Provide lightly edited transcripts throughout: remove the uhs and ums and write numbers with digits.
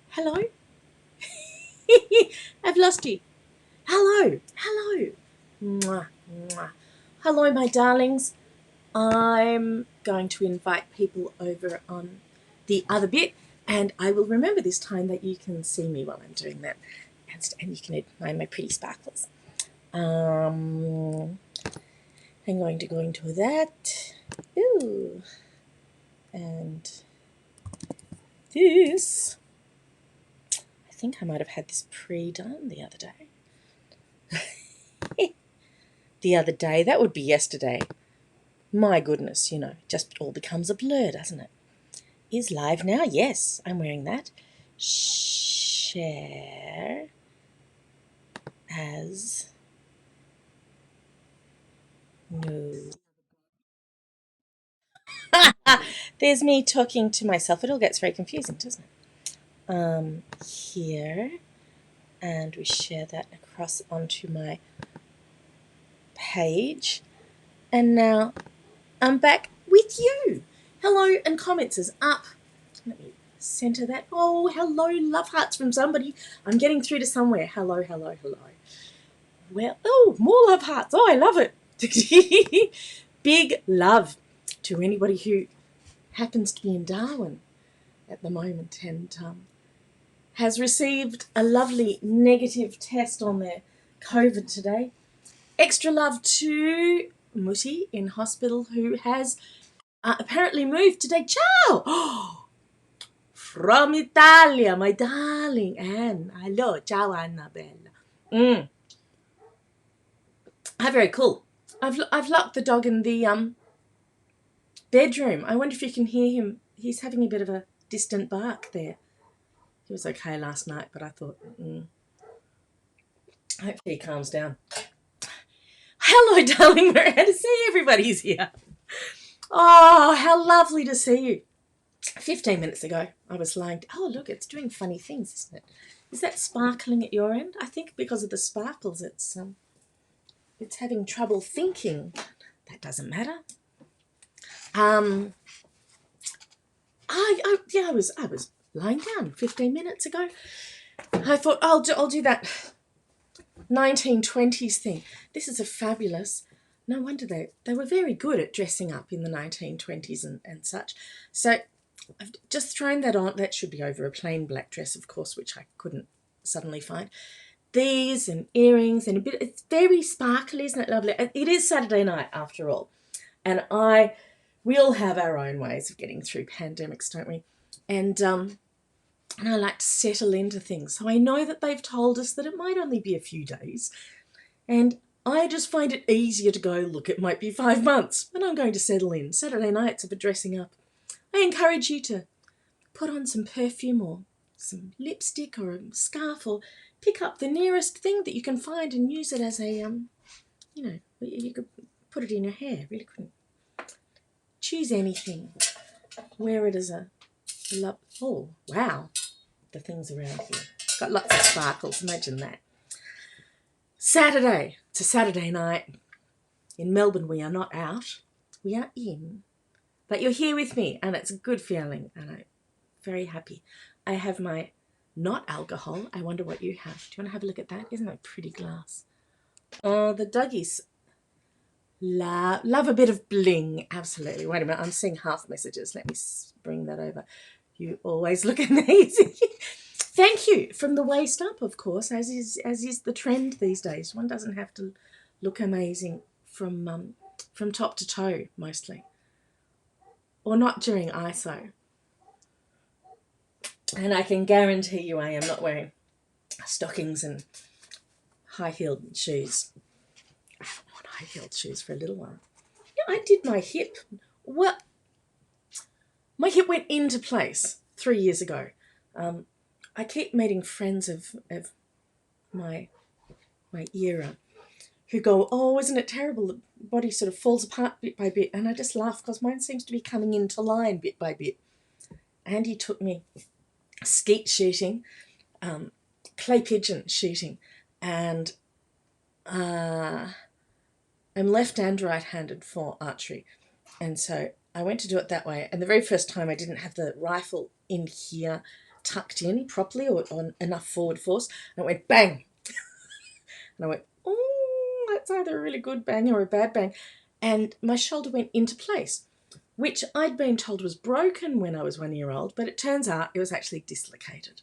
Hello? I've lost you. Hello. Hello. Mwah, mwah. Hello, my darlings. I'm going to invite people over on the other bit, and I will remember this time that you can see me while I'm doing that, and you can admire my pretty sparkles. I'm going to go into that. Ooh. And this. I think I might have had this pre-done the other day. The other day, that would be yesterday. My goodness, you know, just all becomes a blur, doesn't it? Is live now? Yes, I'm wearing that. Share as no. There's me talking to myself. It all gets very confusing, doesn't it? Here, and we share that across onto my page. And now I'm back with you. Hello, and comments is up. Let me center that. Oh, hello, love hearts from somebody. I'm getting through to somewhere. Hello, hello, hello. Well, oh, more love hearts. Oh, I love it. Big love to anybody who happens to be in Darwin at the moment and has received a lovely negative test on their COVID today. Extra love to Mutti in hospital who has apparently moved today. Ciao! Oh, from Italia, my darling Anne. Hello, ciao Annabella. Very cool. I've locked the dog in the bedroom. I wonder if you can hear him. He's having a bit of a distant bark there. He was okay last night, but I thought, hopefully he calms down. Hello, darling. We're glad to see everybody's here. Oh, how lovely to see you. 15 minutes ago, I was lying. Oh, look, it's doing funny things, isn't it? Is that sparkling at your end? I think because of the sparkles, it's having trouble thinking. That doesn't matter. I was lying down 15 minutes ago. I thought I'll do that 1920s thing. This is a fabulous. No wonder they were very good at dressing up in the 1920s and such. So I've just thrown that on. That should be over a plain black dress, of course, which I couldn't suddenly find. These and earrings and a bit. It's very sparkly, isn't it lovely? It is Saturday night after all, and we all have our own ways of getting through pandemics, don't we? And I like to settle into things. So I know that they've told us that it might only be a few days. And I just find it easier to go, look, it might be 5 months, and I'm going to settle in. Saturday nights are for dressing up. I encourage you to put on some perfume or some lipstick or a scarf, or pick up the nearest thing that you can find and use it as a, you could put it in your hair. Really couldn't. Choose anything. Wear it as a love. Oh, wow. The things around here. Got lots of sparkles. Imagine that. Saturday. It's a Saturday night. In Melbourne, we are not out. We are in. But you're here with me, and it's a good feeling, and I'm very happy. I have my not alcohol. I wonder what you have. Do you want to have a look at that? Isn't that a pretty glass? Oh, the doggies love a bit of bling. Absolutely. Wait a minute. I'm seeing half messages. Let me bring that over. You always look amazing. Thank you. From the waist up, of course, as is the trend these days. One doesn't have to look amazing from top to toe, mostly. Or not during ISO. And I can guarantee you I am not wearing stockings and high-heeled shoes. I haven't worn high-heeled shoes for a little while. Yeah, I did my hip. Well, my hip went into place 3 years ago. I keep meeting friends of my era who go, oh, isn't it terrible? The body sort of falls apart bit by bit. And I just laugh because mine seems to be coming into line bit by bit. Andy took me skeet shooting, clay pigeon shooting, and I'm left and right-handed for archery. And so I went to do it that way. And the very first time I didn't have the rifle in here tucked in properly or on enough forward force. And it went bang. And I went, oh, that's either a really good bang or a bad bang. And my shoulder went into place, which I'd been told was broken when I was 1 year old, but it turns out it was actually dislocated.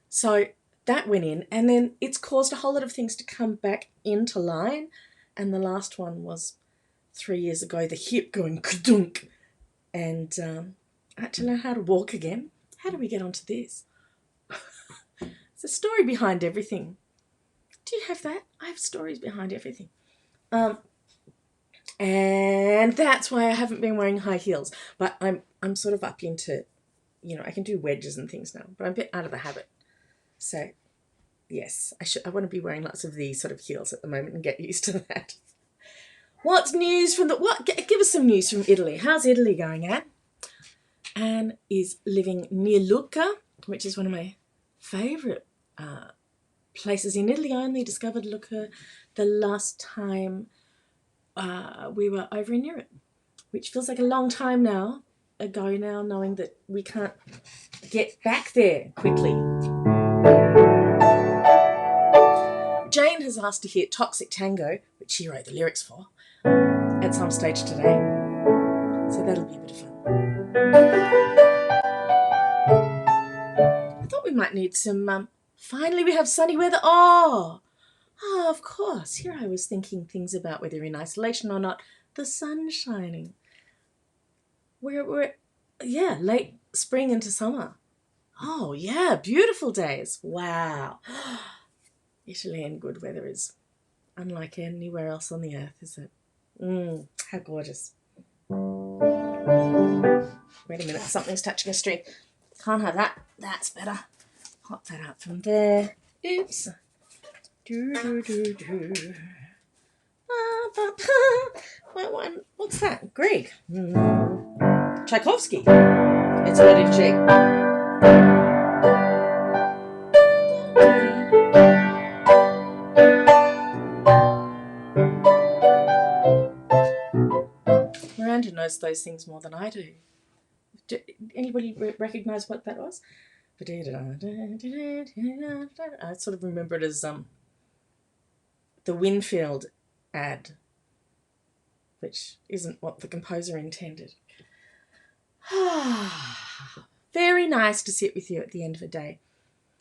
So that went in, and then it's caused a whole lot of things to come back into line. And the last one was 3 years ago, the hip going kadunk. And I had to learn how to walk again. How do we get onto this? It's a story behind everything. Do you have that? I have stories behind everything. And that's why I haven't been wearing high heels. But I'm sort of up into, I can do wedges and things now, but I'm a bit out of the habit. So, yes, I want to be wearing lots of these sort of heels at the moment and get used to that. What's news from give us some news from Italy. How's Italy going, Anne? Anne is living near Lucca, which is one of my favourite places in Italy. I only discovered Lucca the last time we were over in Europe, which feels like a long time ago now, knowing that we can't get back there quickly. Jane has asked to hear Toxic Tango, which she wrote the lyrics for, at some stage today. So that'll be a bit of fun. I thought we might need some, finally we have sunny weather. Oh, of course. Here I was thinking things about whether you're in isolation or not. The sun's shining. We're late spring into summer. Oh, yeah, beautiful days. Wow. Italy and good weather is unlike anywhere else on the earth, is it? How gorgeous. Wait a minute, something's touching a string. Can't have that. That's better. Pop that out from there. Oops. What's that? Greg. Tchaikovsky. It's a wedding shake. Miranda knows those things more than I do. Anybody recognise what that was? I sort of remember it as the Winfield ad, which isn't what the composer intended. Very nice to sit with you at the end of a day.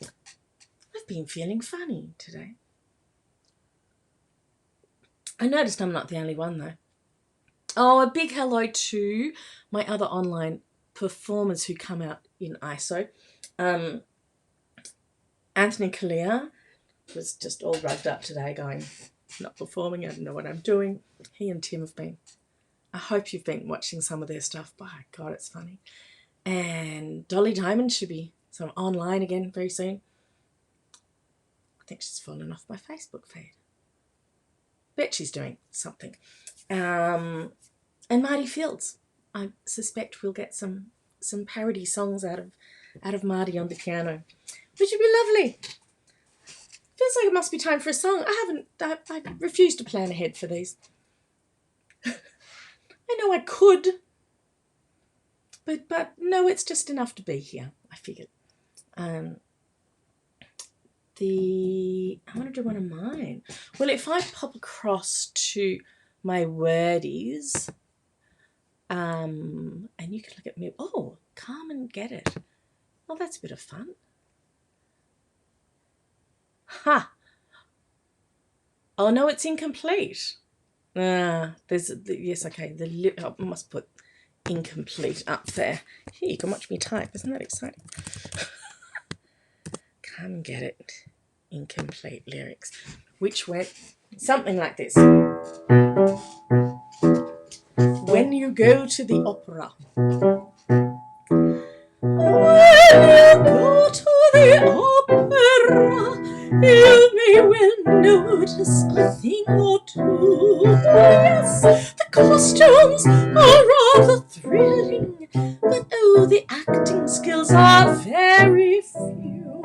I've been feeling funny today. I noticed I'm not the only one though. Oh, a big hello to my other online performers who come out in ISO. Anthony Kalia was just all rugged up today going, not performing, I don't know what I'm doing. He and Tim have been. I hope you've been watching some of their stuff. By God, it's funny. And Dolly Diamond should be online again very soon. I think she's fallen off my Facebook feed. Bet she's doing something. And Marty Fields. I suspect we'll get some parody songs out of Marty on the piano, which would be lovely. Feels like it must be time for a song. I refuse to plan ahead for these. I know I could, but no, it's just enough to be here, I figured. I want to do one of mine. Well, if I pop across to my wordies, and you can look at me. Oh, Carmen, get it. Well, that's a bit of fun. Ha! Oh, no, it's incomplete. Yes, okay. I must put incomplete up there. Here, you can watch me type. Isn't that exciting? Come get it. Incomplete lyrics. Which went something like this. When you go to the opera. When you go to the opera, you may well notice a thing or two. Yes, the costumes are rather thrilling, but oh, the acting skills are very few.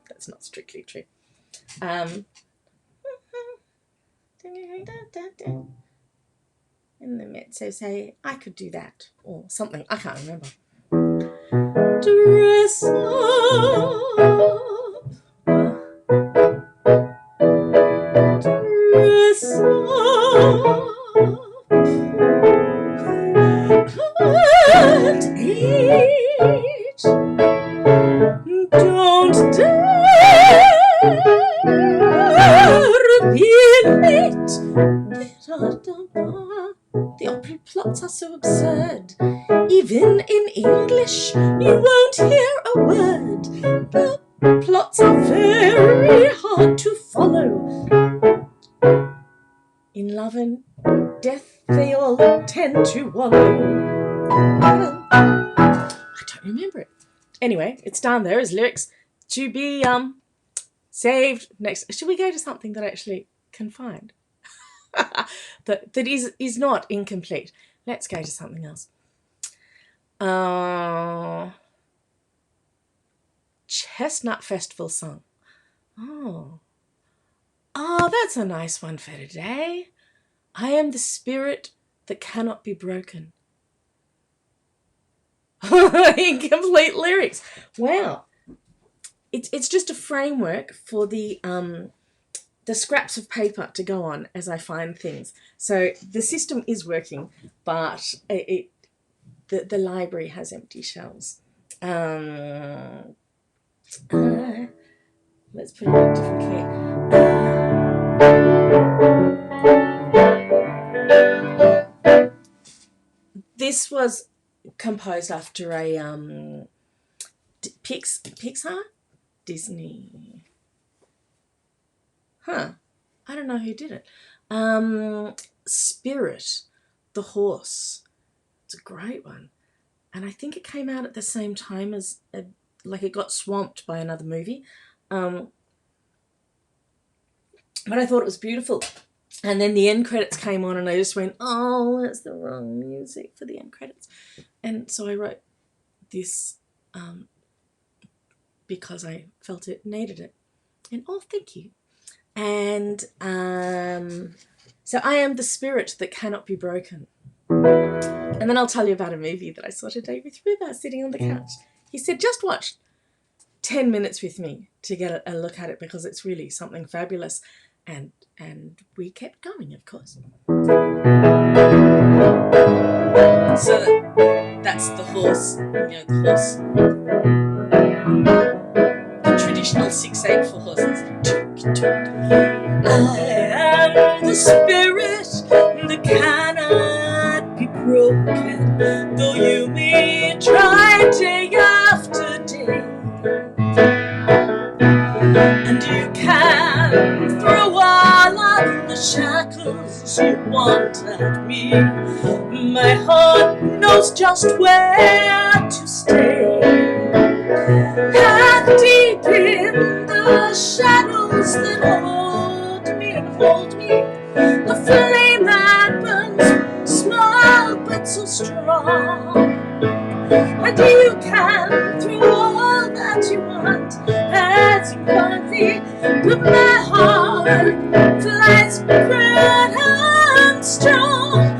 That's not strictly true. And the mezzo say, I could do that, or something. I can't remember. Dress up. Dress up. Can't age. Don't dare be late. The opera plots are so absurd. Even in English, you won't hear a word. The plots are very hard to follow. In love and death, they all tend to wallow. I don't remember it. Anyway, it's down there as lyrics to be saved next. Should we go to something that I actually can find? that is not incomplete. Let's go to something else. Chestnut Festival song. Oh, that's a nice one for today. I am the spirit that cannot be broken. Incomplete lyrics. Wow. It's just a framework for the scraps of paper to go on as I find things. So the system is working, but the library has empty shelves. Let's put it in a different key. This was composed after a Pixar? Disney. I don't know who did it. Spirit, the horse. It's a great one. And I think it came out at the same time as, it got swamped by another movie. But I thought it was beautiful. And then the end credits came on and I just went, oh, that's the wrong music for the end credits. And so I wrote this because I felt it needed it. And thank you. And so I am the spirit that cannot be broken. And then I'll tell you about a movie that I saw today with River sitting on the couch. He said, just watch 10 minutes with me to get a look at it because it's really something fabulous. And we kept going, of course. So that's the horse, the horse. The traditional 6/8 for horses. I am the spirit that cannot be broken, though you may try day after day. And you can throw all of the shackles you want at me. My heart knows just where to stay. And deep in the shadows that hold me, the flame that burns small but so strong. And you can throw all that you want as you want me, but my heart flies proud and strong.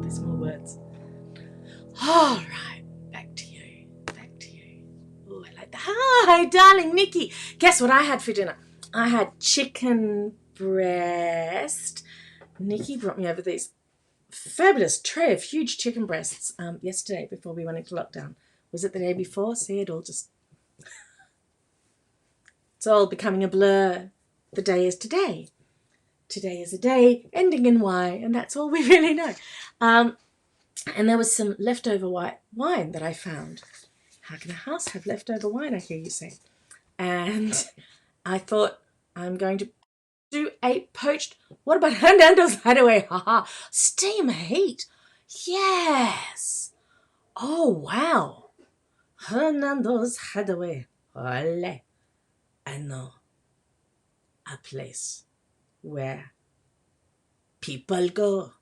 There's more words. All right, back to you. Oh, I like that. Hi, darling Nikki. Guess what I had for dinner? I had chicken breast. Nikki brought me over these fabulous tray of huge chicken breasts yesterday before we went into lockdown. Was it the day before? See, it's all becoming a blur. The day is today. today is a day ending in Y, and that's all we really know. And there was some leftover white wine that I found. How can a house have leftover wine, I hear you say? And I thought, I'm going to do a poached, what about Hernando's hideaway? Haha, steam heat. Yes. Oh, wow. Hernando's hideaway. Ole. I know a place where people go.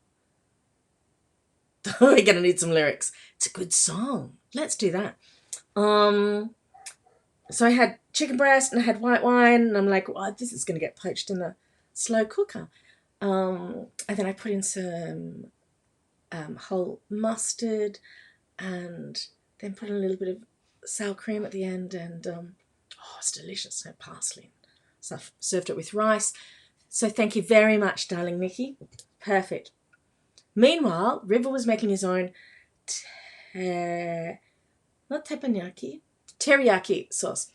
We're gonna need some lyrics. It's a good song. Let's do that. So I had chicken breast and I had white wine, and I'm like, well, this is gonna get poached in the slow cooker. And then I put in some whole mustard, and then put in a little bit of sour cream at the end, and it's delicious. No parsley stuff. Served it with rice. So thank you very much, darling Nikki. Perfect. Meanwhile, River was making his own not teppanyaki, teriyaki sauce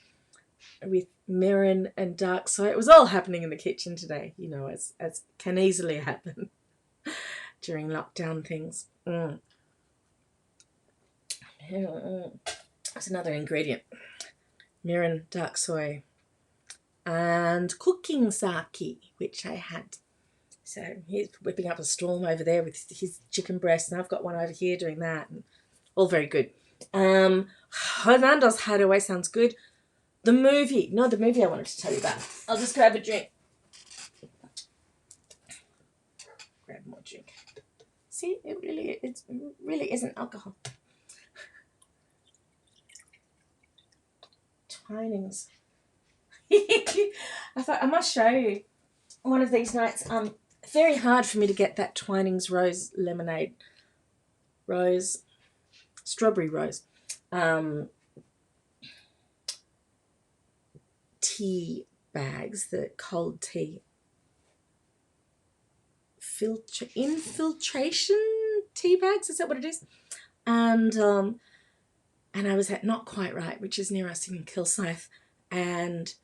with mirin and dark soy. It was all happening in the kitchen today, you know, as can easily happen during lockdown things. That's another ingredient. Mirin, dark soy, and cooking sake, which I had. So he's whipping up a storm over there with his chicken breast, and I've got one over here doing that, and all very good. Hernando's hideaway sounds good. The movie I wanted to tell you about. I'll just grab a drink. Grab more drink. See, it really isn't alcohol. Twinings. I thought I must show you one of these nights. Very hard for me to get that Twinings rose lemonade. Strawberry rose. Tea bags, the cold tea. Infiltration tea bags, is that what it is? And I was at Not Quite Right, which is near us in Kilsyth, and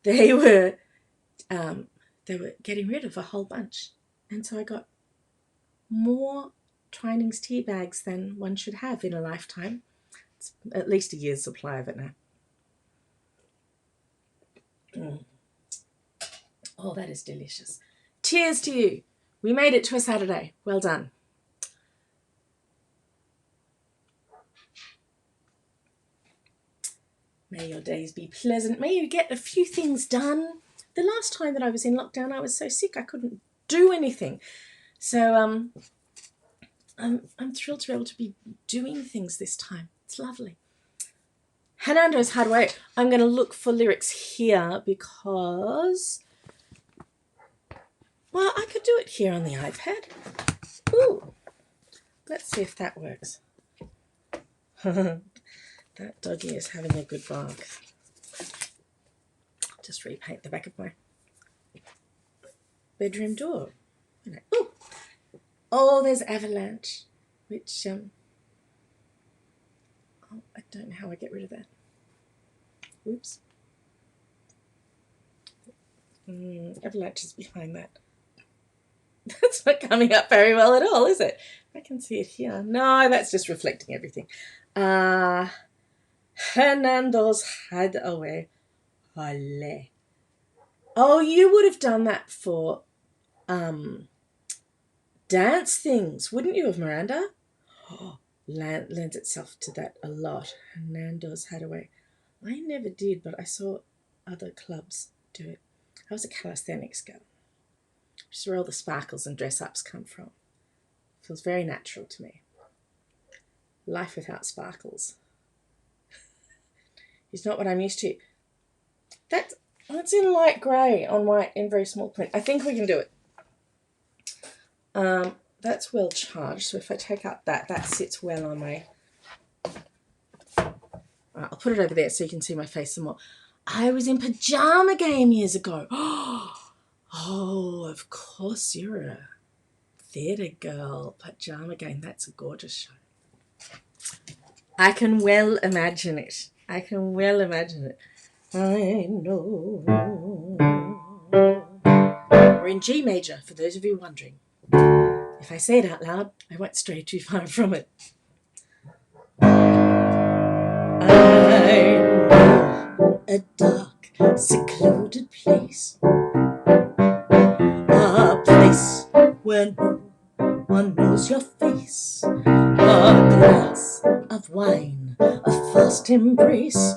they were getting rid of a whole bunch, and so I got more Twinings tea bags than one should have in a lifetime. It's at least a year's supply of it now. Oh, that is delicious. Cheers to you. We made it to a Saturday. Well done. May your days be pleasant. May you get a few things done. The last time that I was in lockdown, I was so sick I couldn't do anything. So I'm thrilled to be able to be doing things this time. It's lovely. Hernando's hideaway. I'm going to look for lyrics here because, well, I could do it here on the iPad. Ooh, let's see if that works. That doggy is having a good bark. I'll just repaint the back of my bedroom door. Ooh. Oh, there's Avalanche, which, I don't know how I get rid of that. Whoops. Avalanche is behind that. That's not coming up very well at all, is it? I can see it here. No, that's just reflecting everything. Hernando's hideaway. Ole. Oh, you would have done that for dance things, wouldn't you have, Miranda? Oh, lends itself to that a lot. Hernando's hideaway. I never did, but I saw other clubs do it. I was a calisthenics girl, which is where all the sparkles and dress-ups come from. Feels very natural to me. Life without sparkles is not what I'm used to. That's in light grey on white in very small print. I think we can do it. That's well charged, so if I take out that sits well on my... Right, I'll put it over there so you can see my face some more. I was in Pajama Game years ago. Oh, of course you're a theatre girl. Pajama Game, that's a gorgeous show. I can well imagine it. I know or in G major, for those of you wondering. If I say it out loud, I won't stray too far from it. I know a dark, secluded place, a place where no one knows your face, a glass of wine, a first embrace.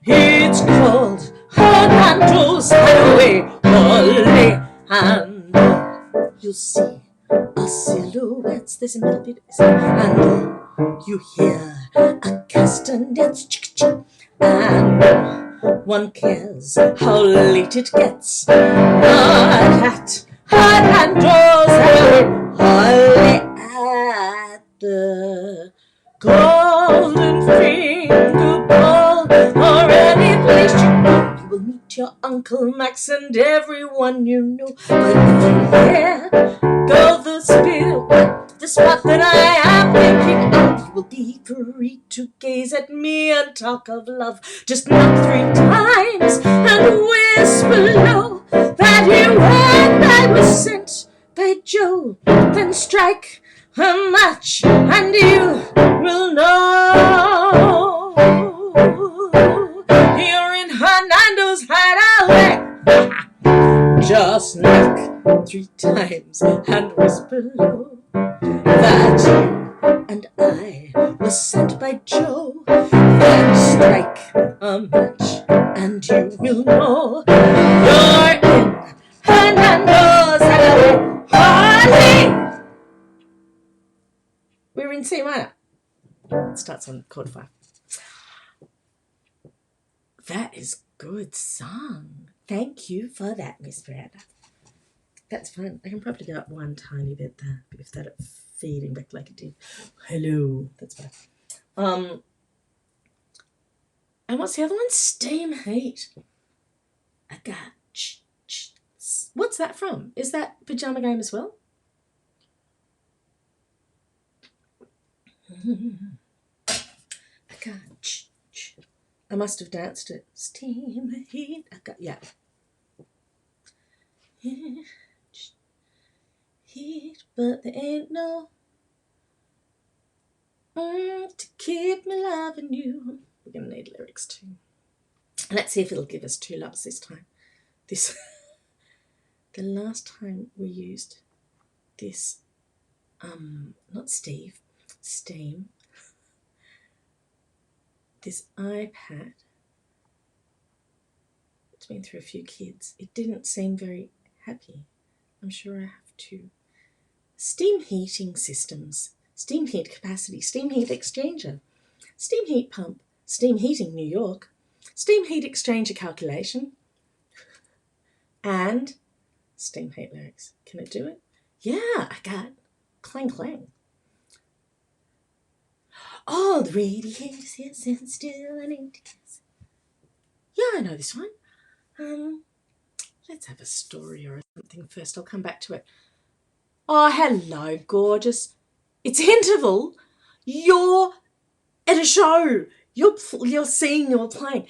It's called Hernando's hideaway, Holly, and you'll see our silhouettes. There's a middle bit, and you hear a castanets, and no one cares how late it gets. At Hernando's hideaway, Holly at the Golden Finger Ball, or any place you go. You will meet your Uncle Max and everyone you know. But if you dare go the spot that I am thinking of, you will be free to gaze at me and talk of love. Just knock 3 times and whisper low that you heard I was sent by Joe. Then strike a match and you will know you're in Hernando's hideaway. Just knock 3 times and whisper low that you and I were sent by Joe. Then strike a match and you will know you're in Hernando's hideaway. Holly! We're in C minor. It starts on chord 5. That is good song. Thank you for that, Miss Miranda. That's fun. I can probably go up one tiny bit there if that feeding back like it did. Hello. That's better. And what's the other one? Steam Heat. I got. What's that from? Is that Pajama Game as well? I got. I must have danced it. Steam Heat. I got. Yeah. Heat, but there ain't no to keep me loving you. We're going to need lyrics too. Let's see if it'll give us 2 loves this time. The last time we used this, not Steam, this iPad, it's been through a few kids. It didn't seem very happy. I'm sure I have to. Steam heating systems, steam heat capacity, steam heat exchanger, steam heat pump, steam heating New York, steam heat exchanger calculation, and steam heat lyrics. Can it do it? Yeah, I got clang clang. All the radiators is still an empty case. Yeah, I know this one. Let's have a story or something first. I'll come back to it. Oh, hello, gorgeous. It's interval. You're at a show. You're singing, you're playing.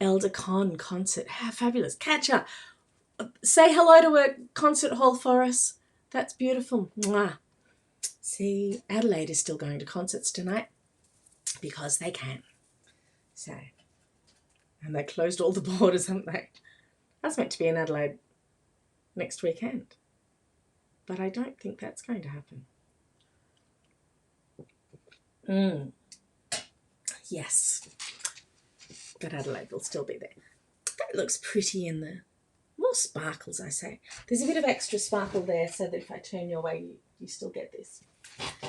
Elder Con concert. How fabulous. Catch up. Say hello to a concert hall for us. That's beautiful. Mwah. See, Adelaide is still going to concerts tonight because they can. So, and they closed all the borders, haven't they? That's meant to be in Adelaide next weekend. But I don't think that's going to happen. Yes. But Adelaide will still be there. That looks pretty in there. More sparkles, I say. There's a bit of extra sparkle there so that if I turn your way, you still get this.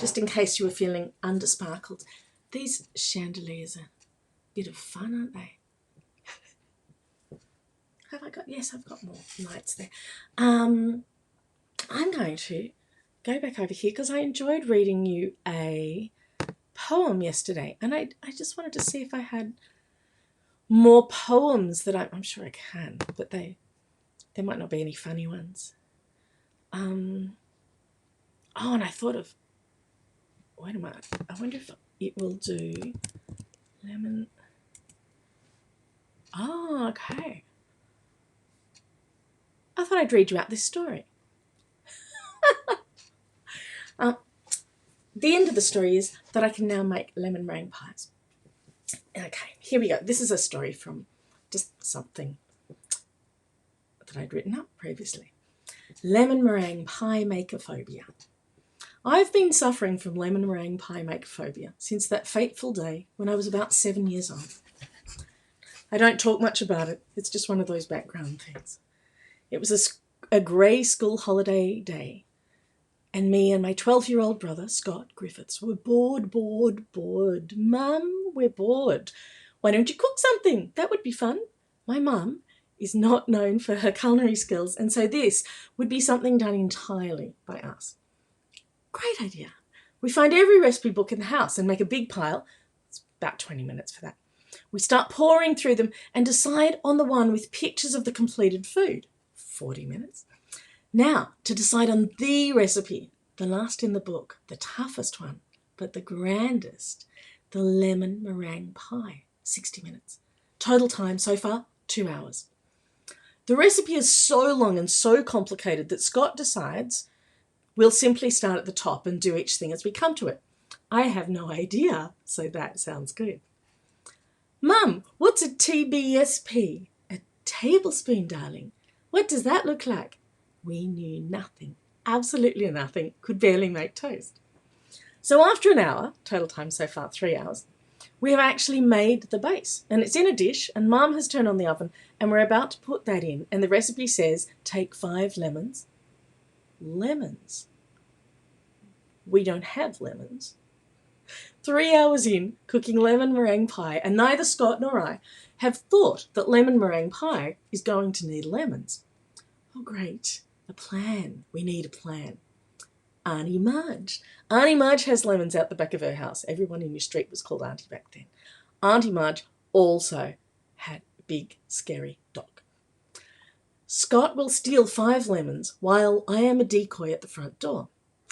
Just in case you were feeling under-sparkled. These chandeliers are a bit of fun, aren't they? Have I got? Yes, I've got more lights there. I'm going to go back over here because I enjoyed reading you a poem yesterday. And I just wanted to see if I had more poems that I'm sure I can, but there might not be any funny ones. Oh, and I thought of, wait a minute, I wonder if it will do lemon. Oh, okay. I thought I'd read you out this story. The end of the story is that I can now make lemon meringue pies. Okay, here we go. This is a story from just something that I'd written up previously. Lemon meringue pie makeaphobia. I've been suffering from lemon meringue pie makeaphobia since that fateful day when I was about 7 years old. I don't talk much about it. It's just one of those background things. It was a grey school holiday day, and me and my 12-year-old brother, Scott Griffiths, were bored. Mum, we're bored. Why don't you cook something? That would be fun. My mum is not known for her culinary skills, and so this would be something done entirely by us. Great idea. We find every recipe book in the house and make a big pile. It's about 20 minutes for that. We start pouring through them and decide on the one with pictures of the completed food. 40 minutes. Now, to decide on the recipe, the last in the book, the toughest one, but the grandest, the lemon meringue pie, 60 minutes. Total time so far, 2 hours. The recipe is so long and so complicated that Scott decides we'll simply start at the top and do each thing as we come to it. I have no idea, so that sounds good. Mum, what's a TBSP? A tablespoon, darling. What does that look like? We knew nothing, absolutely nothing, could barely make toast. So after an hour, total time so far 3 hours, we have actually made the base and it's in a dish and Mum has turned on the oven and we're about to put that in and the recipe says take 5 lemons. Lemons? We don't have lemons. 3 hours in, cooking lemon meringue pie, and neither Scott nor I have thought that lemon meringue pie is going to need lemons. Oh, great. A plan. We need a plan. Auntie Marge. Auntie Marge has lemons out the back of her house. Everyone in your street was called Auntie back then. Auntie Marge also had a big, scary dog. Scott will steal 5 lemons while I am a decoy at the front door.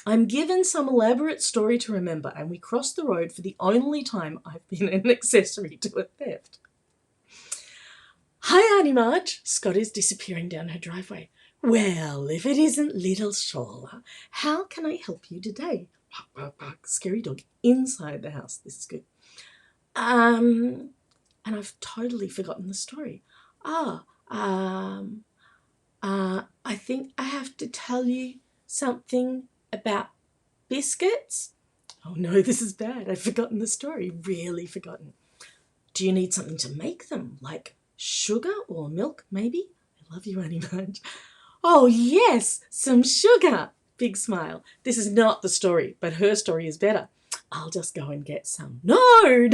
I'm given some elaborate story to remember and we cross the road for the only time I've been an accessory to a theft. Hi, Auntie Marge. Scott is disappearing down her driveway. Well, if it isn't little Shaula, how can I help you today? Bark, bark, bark. Scary dog inside the house. This is good. And I've totally forgotten the story. I think I have to tell you something about biscuits. Oh no, this is bad. I've forgotten the story. Really forgotten. Do you need something to make them? Like sugar or milk, maybe? I love you, Auntie Marge. Oh yes, some sugar. Big smile. This is not the story, but her story is better. I'll just go and get some. No,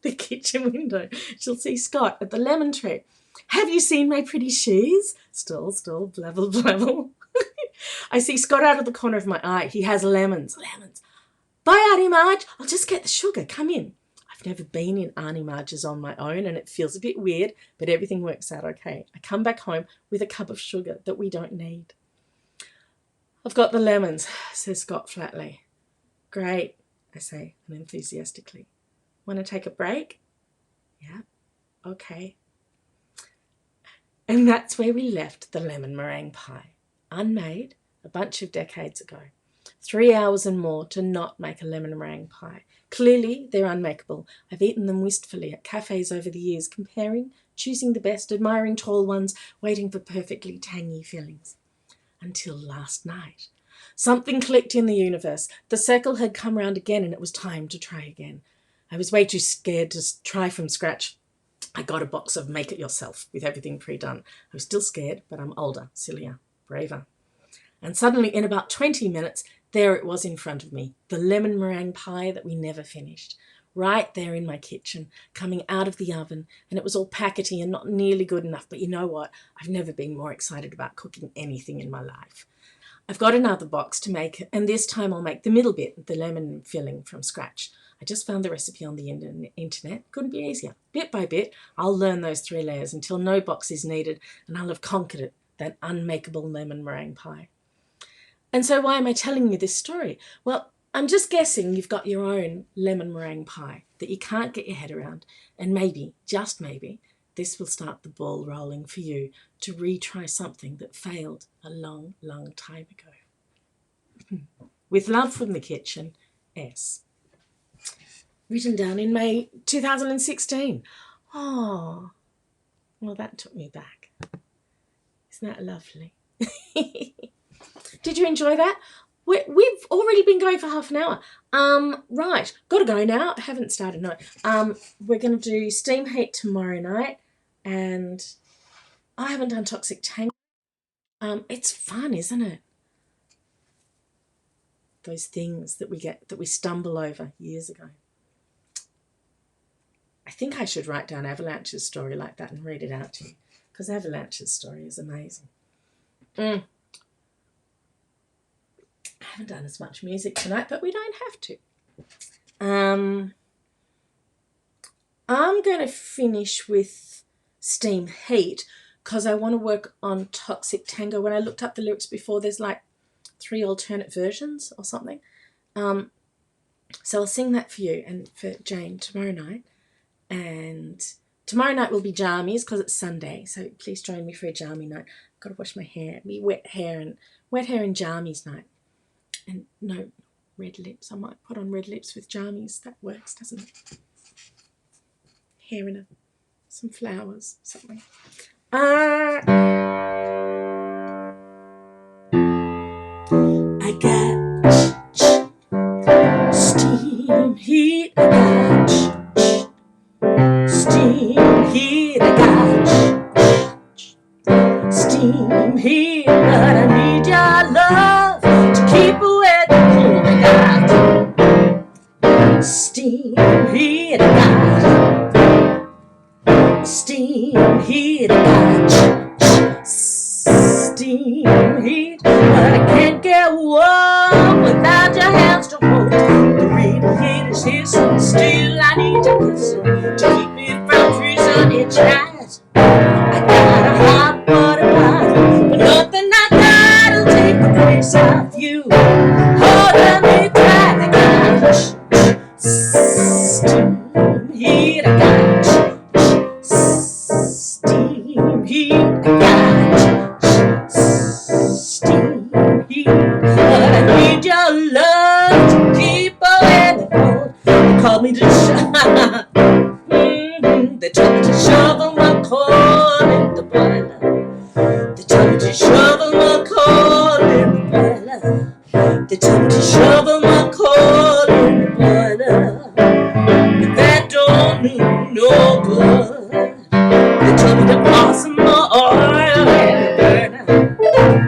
the kitchen window. She'll see Scott at the lemon tree. Have you seen my pretty shoes? Stall, blabble, blabble. I see Scott out of the corner of my eye. He has lemons. Bye, Auntie Marge. I'll just get the sugar. Come in. I've never been in Auntie Marge's on my own and it feels a bit weird, but everything works out okay. I come back home with a cup of sugar that we don't need. I've got the lemons, says Scott flatly. Great, I say unenthusiastically. Want to take a break? Yeah, okay. And that's where we left the lemon meringue pie. Unmade, a bunch of decades ago. 3 hours and more to not make a lemon meringue pie. Clearly, they're unmakeable. I've eaten them wistfully at cafes over the years, comparing, choosing the best, admiring tall ones, waiting for perfectly tangy fillings. Until last night. Something clicked in the universe. The circle had come round again and it was time to try again. I was way too scared to try from scratch. I got a box of make-it-yourself with everything pre-done. I was still scared, but I'm older, sillier, braver. And suddenly, in about 20 minutes, there it was in front of me, the lemon meringue pie that we never finished, right there in my kitchen, coming out of the oven, and it was all packety and not nearly good enough, but you know what? I've never been more excited about cooking anything in my life. I've got another box to make, and this time I'll make the middle bit, the lemon filling, from scratch. I just found the recipe on the internet. Couldn't be easier. Bit by bit, I'll learn those 3 layers until no box is needed, and I'll have conquered it, that unmakeable lemon meringue pie. And so why am I telling you this story? Well, I'm just guessing you've got your own lemon meringue pie that you can't get your head around, and maybe, just maybe, this will start the ball rolling for you to retry something that failed a long, long time ago. With love from the kitchen, S. Written down in May 2016. Oh, well, that took me back. Isn't that lovely? Did you enjoy that? We've already been going for half an hour. Right, got to go now. I haven't started, no. We're going to do steam heat tomorrow night, and I haven't done toxic tango. It's fun, isn't it? Those things that we stumble over years ago. I think I should write down Avalanche's story like that and read it out to you, because Avalanche's story is amazing. I haven't done as much music tonight, but we don't have to. I'm going to finish with Steam Heat because I want to work on Toxic Tango. When I looked up the lyrics before, there's like 3 alternate versions or something. So I'll sing that for you and for Jane tomorrow night. And tomorrow night will be jammies because it's Sunday. So please join me for a jammy night. I've got to wash my hair. Be wet hair and jammies night. And no red lips. I might put on red lips with jammies. That works, doesn't it? Hair in some flowers, something. I got steam heat. I got steam heat. I got steam heat. But I need your love to keep away the cold. I got steam heat. I got steam heat. I got steam heat. But I can't get warm without your hands to hold. The radiator's here, so still I need your kiss to keep me from freezing each night. I got a hot water bottle, but nothing I got'll take the place of you. Holding me tight, I got steam heat. I got steam heat. I got steam heat. But I need your love to keep away the cold. They call me to they told me to shovel my coal in the boiler. They told me to shovel my coal in the boiler. They told me to shovel my coal in the boiler. But that don't do no good. They told me to pour some more oil in the burner.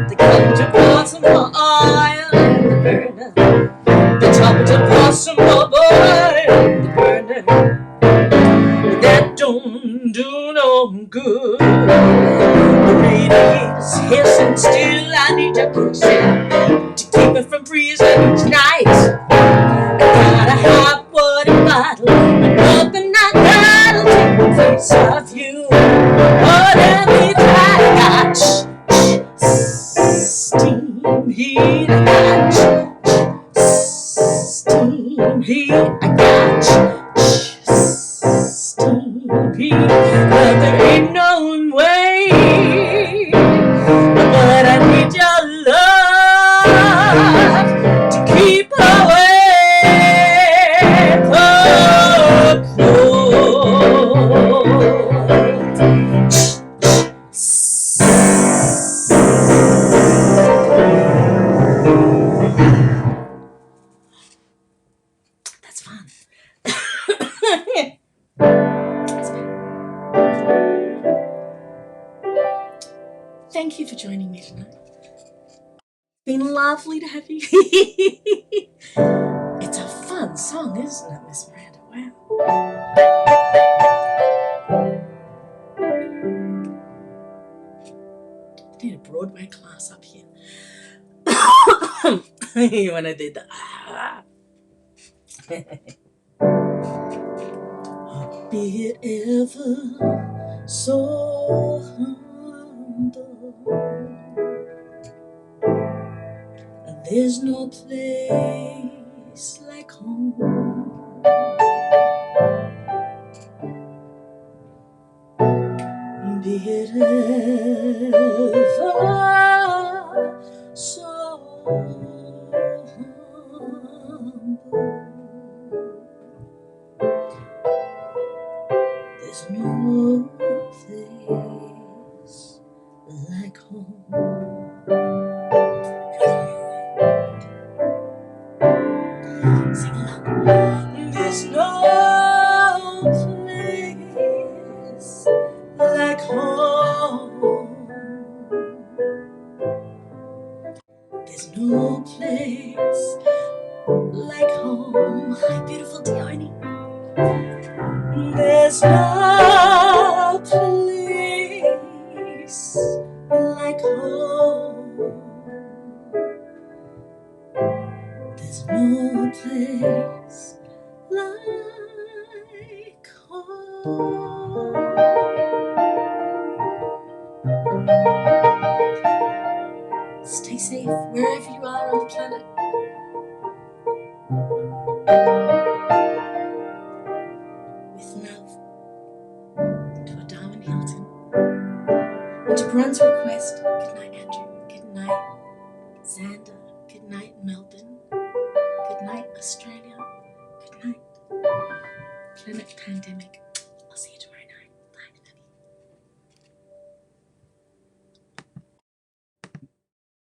They told me to pour some more oil in the burner. They told me to pour some more oil in the burner. That don't do no good. The radiator's hissing, still I need your kiss to keep me from freezing each night. I got a hot water bottle, but nothing I got'll take the place of you. Oh, let me try. I got steam heat. I got steam heat. I got steam heat. But there ain't no way. But I need your love to keep away the cold. That's fun. Thank you for joining me tonight. It's been lovely to have you. It's a fun song, isn't it, Miss Miranda? Wow. I need a Broadway class up here. When I did that. Be it ever so humble, there's no place like home. so humble. There's no place like home. Sing along. There's no place like home. There's no place like home. Hi, beautiful Dione. There's no place like home. There's no place like home. Stay safe wherever you are on the planet. With love, to a Darwin Hilton. And to Brunswick West, good night, Andrew. Good night, Xander. Good night, Melbourne. Good night, Australia. Good night, Planet Pandemic. I'll see you tomorrow.